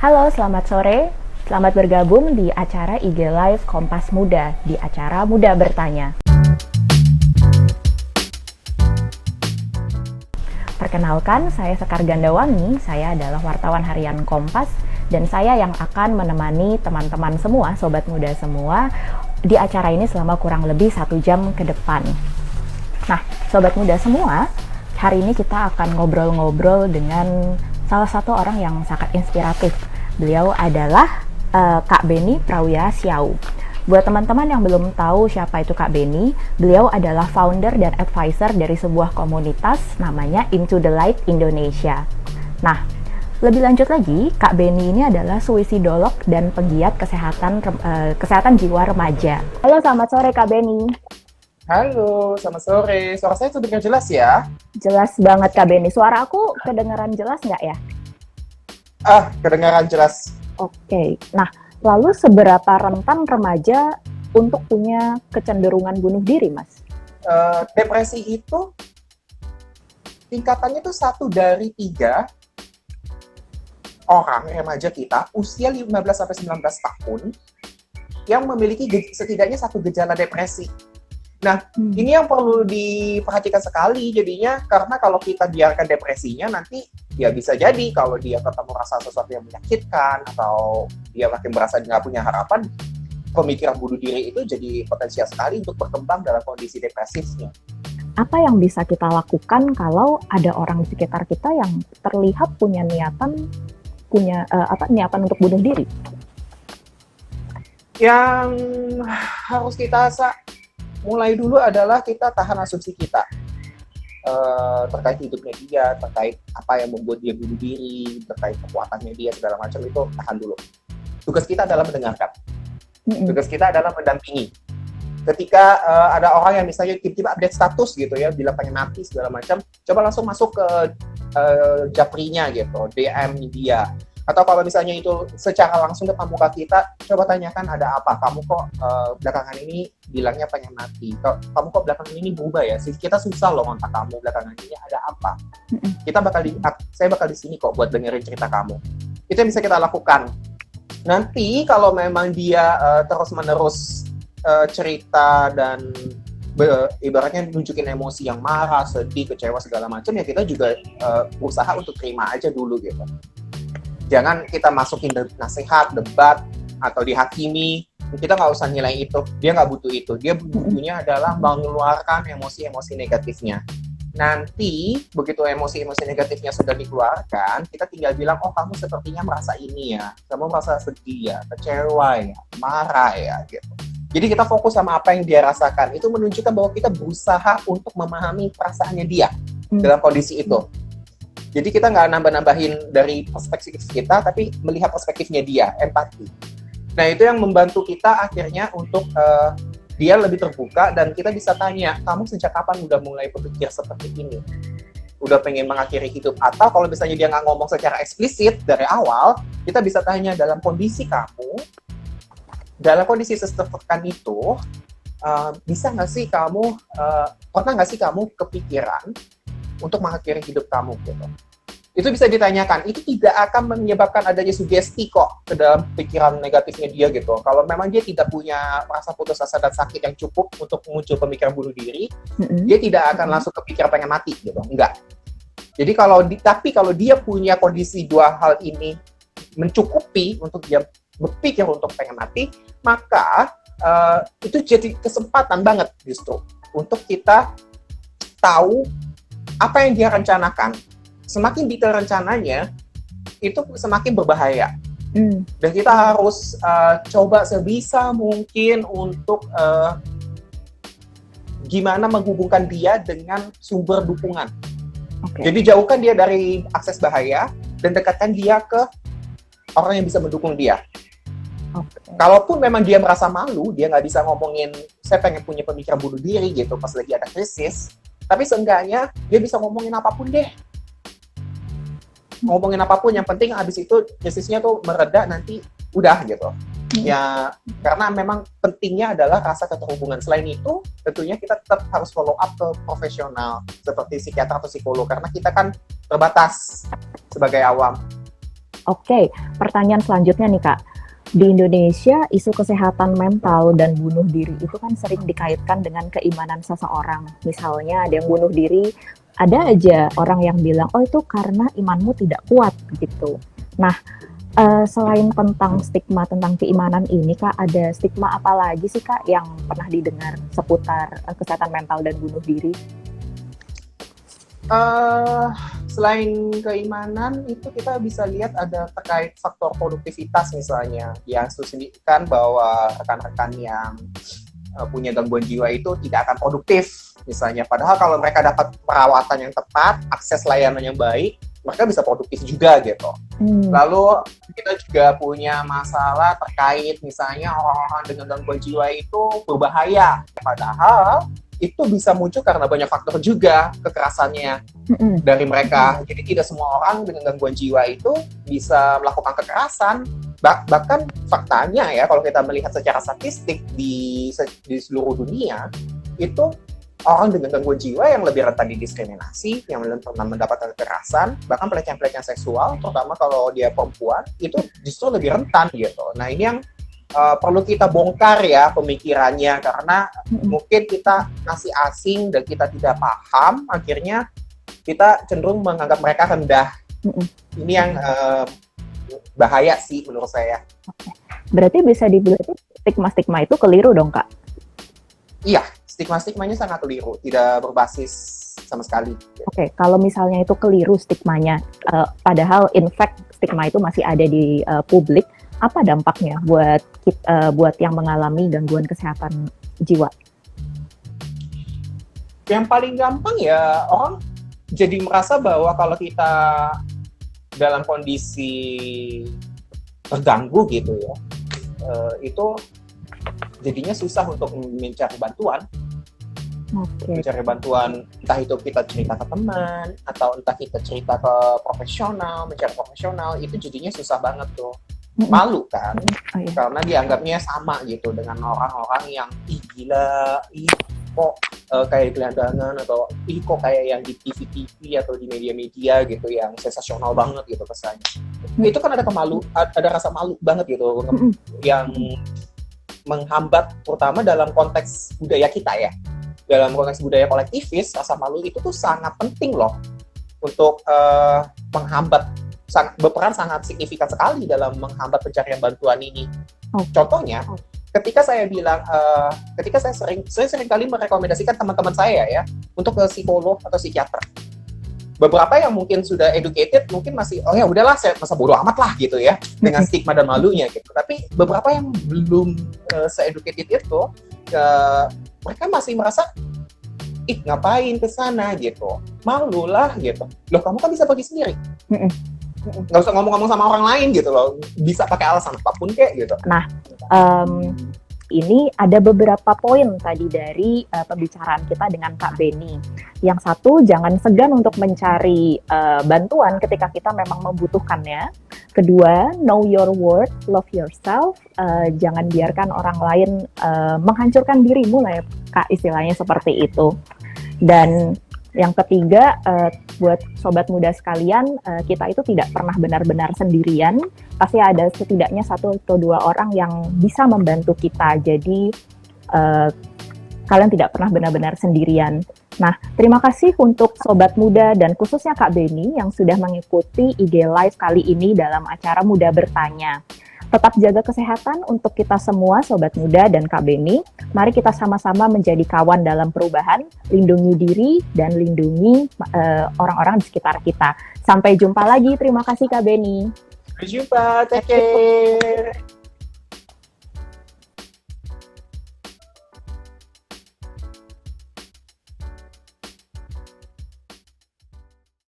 Halo, selamat sore. Selamat bergabung di acara IG Live Kompas Muda, di acara Muda Bertanya. Perkenalkan, saya Sekar Gandawangi, saya adalah wartawan harian Kompas, dan saya yang akan menemani teman-teman semua, sobat muda semua, di acara ini selama kurang lebih 1 jam ke depan. Nah, sobat muda semua, hari ini kita akan ngobrol-ngobrol dengan salah satu orang yang sangat inspiratif. Beliau adalah Kak Beni Prawira Siau. Buat teman-teman yang belum tahu siapa itu Kak Beni, beliau adalah founder dan advisor dari sebuah komunitas namanya Into the Light Indonesia. Nah, lebih lanjut lagi, Kak Beni ini adalah suicidolog dan penggiat kesehatan jiwa remaja. Halo, selamat sore Kak Beni. Halo, selamat sore. Suara saya terdengar jelas ya? Jelas banget Kak Beni. Suara aku kedengaran jelas nggak ya? Kedengaran jelas. Oke. Nah, lalu seberapa rentan remaja untuk punya kecenderungan bunuh diri, Mas? Depresi itu tingkatannya tuh 1 dari 3 orang remaja kita usia 15-19 tahun yang memiliki setidaknya 1 gejala depresi. Nah, ini yang perlu diperhatikan sekali jadinya, karena kalau kita biarkan depresinya, nanti ya bisa jadi kalau dia ketemu rasa sesuatu yang menyakitkan atau dia makin merasa nggak punya harapan, pemikiran bunuh diri itu jadi potensial sekali untuk berkembang dalam kondisi depresifnya. Apa yang bisa kita lakukan kalau ada orang di sekitar kita yang terlihat punya niatan untuk bunuh diri? Yang harus kita mulai dulu adalah kita tahan asumsi kita terkait hidupnya dia, terkait apa yang membuat dia bunuh diri, terkait kekuatannya dia, segala macam itu tahan dulu. Tugas kita adalah mendengarkan. Tugas kita adalah mendampingi. Ketika ada orang yang misalnya tiba-tiba update status gitu ya, bilang pengen mati segala macam, coba langsung masuk ke Japrinya gitu, DM dia. Atau kalau misalnya itu secara langsung depan muka kita, coba tanyakan ada apa, kamu kok belakangan ini bilangnya pengen mati, kamu kok belakangan ini berubah ya, kita susah loh ngontak kamu belakangan ini, ada apa? Saya bakal di sini kok buat dengerin cerita kamu. Itu yang bisa kita lakukan. Nanti kalau memang dia terus-menerus cerita dan ibaratnya nunjukin emosi yang marah, sedih, kecewa segala macam, ya kita juga berusaha untuk terima aja dulu gitu. Jangan kita masukin nasihat, debat, atau dihakimi. Kita nggak usah nilai itu. Dia nggak butuh itu. Dia butuhnya adalah mengeluarkan emosi-emosi negatifnya. Nanti, begitu emosi-emosi negatifnya sudah dikeluarkan, kita tinggal bilang, oh kamu sepertinya merasa ini ya. Kamu merasa sedih ya, kecewa ya, marah ya, gitu. Jadi kita fokus sama apa yang dia rasakan. Itu menunjukkan bahwa kita berusaha untuk memahami perasaannya dia dalam kondisi itu. Jadi kita nggak nambah-nambahin dari perspektif kita, tapi melihat perspektifnya dia, empati. Nah, itu yang membantu kita akhirnya untuk dia lebih terbuka, dan kita bisa tanya, kamu sejak kapan udah mulai berpikir seperti ini? Udah pengen mengakhiri hidup? Atau kalau misalnya dia nggak ngomong secara eksplisit dari awal, kita bisa tanya dalam kondisi setertekan itu, bisa nggak sih kamu, pernah nggak sih kamu kepikiran untuk mengakhiri hidup kamu gitu. Itu bisa ditanyakan. Itu tidak akan menyebabkan adanya sugesti kok ke dalam pikiran negatifnya dia gitu. Kalau memang dia tidak punya rasa putus asa dan sakit yang cukup untuk muncul pemikiran bunuh diri, dia tidak akan langsung kepikiran pengen mati gitu. Enggak. Jadi kalau dia punya kondisi 2 hal ini mencukupi untuk dia berpikir untuk pengen mati, maka itu jadi kesempatan banget justru untuk kita tahu apa yang dia rencanakan. Semakin detail rencananya, itu semakin berbahaya. Dan kita harus coba sebisa mungkin untuk gimana menghubungkan dia dengan sumber dukungan. Jadi jauhkan dia dari akses bahaya dan dekatkan dia ke orang yang bisa mendukung dia. Kalaupun memang dia merasa malu, dia nggak bisa ngomongin, saya pengen punya pemikiran bunuh diri gitu pas lagi ada krisis, tapi seenggaknya dia bisa ngomongin apapun deh. Ngomongin apapun, yang penting abis itu krisisnya tuh mereda, nanti udah gitu. Ya, karena memang pentingnya adalah rasa keterhubungan. Selain itu, tentunya kita tetap harus follow up ke profesional, seperti psikiater atau psikolog, karena kita kan terbatas sebagai awam. Oke, pertanyaan selanjutnya nih Kak. Di Indonesia, isu kesehatan mental dan bunuh diri itu kan sering dikaitkan dengan keimanan seseorang. Misalnya ada yang bunuh diri, ada aja orang yang bilang, oh itu karena imanmu tidak kuat gitu. Nah, selain tentang stigma tentang keimanan ini Kak, ada stigma apa lagi sih Kak yang pernah didengar seputar kesehatan mental dan bunuh diri? Eh, Selain keimanan itu kita bisa lihat ada terkait faktor produktivitas misalnya, yang susahkan bahwa rekan-rekan yang punya gangguan jiwa itu tidak akan produktif misalnya. Padahal kalau mereka dapat perawatan yang tepat, akses layanan yang baik, mereka bisa produktif juga gitu. Lalu kita juga punya masalah terkait misalnya orang-orang dengan gangguan jiwa itu berbahaya. Padahal itu bisa muncul karena banyak faktor juga kekerasannya dari mereka. Jadi tidak semua orang dengan gangguan jiwa itu bisa melakukan kekerasan. Bahkan faktanya ya, kalau kita melihat secara statistik di seluruh dunia, itu orang dengan gangguan jiwa yang lebih rentan didiskriminasi, yang pernah mendapatkan kekerasan, bahkan pelecehan-pelecehan seksual, terutama kalau dia perempuan, itu justru lebih rentan gitu. Nah ini yang perlu kita bongkar ya pemikirannya, karena mungkin kita masih asing dan kita tidak paham, akhirnya kita cenderung menganggap mereka rendah. Ini yang bahaya sih menurut saya. Berarti bisa dibilang stigma-stigma itu keliru dong Kak? Iya, stigma-stigmanya sangat keliru, tidak berbasis sama sekali. Oke, kalau misalnya itu keliru stigmanya, padahal in fact stigma itu masih ada di publik, apa dampaknya buat yang mengalami gangguan kesehatan jiwa? Yang paling gampang ya orang jadi merasa bahwa kalau kita dalam kondisi terganggu gitu ya, itu jadinya susah untuk mencari bantuan. Mencari bantuan, entah itu kita cerita ke teman atau entah kita cerita ke profesional, mencari profesional, itu jadinya susah banget tuh. Malu kan, karena dianggapnya sama gitu dengan orang-orang yang ih gila, ih kok kayak gelandangan, atau ih kok kayak yang di TV-TV atau di media-media gitu yang sensasional banget gitu kesannya. Itu kan ada rasa malu banget gitu yang menghambat, terutama dalam konteks budaya kita ya. Dalam konteks budaya kolektivis, rasa malu itu tuh sangat penting loh untuk menghambat, berperan sangat signifikan sekali dalam menghambat pencarian bantuan ini. Contohnya, ketika saya bilang, ketika saya sering kali merekomendasikan teman-teman saya ya untuk ke psikolog atau psikiater. Beberapa yang mungkin sudah educated mungkin masih, oh ya udahlah, saya masa bodo amat lah gitu ya dengan stigma dan malunya gitu. Tapi beberapa yang belum se-educated itu, mereka masih merasa, ih ngapain ke sana gitu, malu lah gitu. Loh kamu kan bisa pergi sendiri. Nggak usah ngomong-ngomong sama orang lain gitu loh, bisa pakai alasan apapun kayak gitu. Nah, ini ada beberapa poin tadi dari pembicaraan kita dengan Kak Beni. Yang satu, jangan segan untuk mencari bantuan ketika kita memang membutuhkannya. Kedua, know your worth, love yourself. Jangan biarkan orang lain menghancurkan dirimu lah ya Kak, istilahnya seperti itu. Dan yang ketiga, buat sobat muda sekalian, kita itu tidak pernah benar-benar sendirian. Pasti ada setidaknya 1 atau 2 orang yang bisa membantu kita. Jadi, kalian tidak pernah benar-benar sendirian. Nah, terima kasih untuk sobat muda dan khususnya Kak Beni yang sudah mengikuti IG Live kali ini dalam acara Muda Bertanya. Tetap jaga kesehatan untuk kita semua, Sobat Muda dan Kak Beni. Mari kita sama-sama menjadi kawan dalam perubahan, lindungi diri, dan lindungi orang-orang di sekitar kita. Sampai jumpa lagi, terima kasih Kak Beni. Sampai jumpa, take care.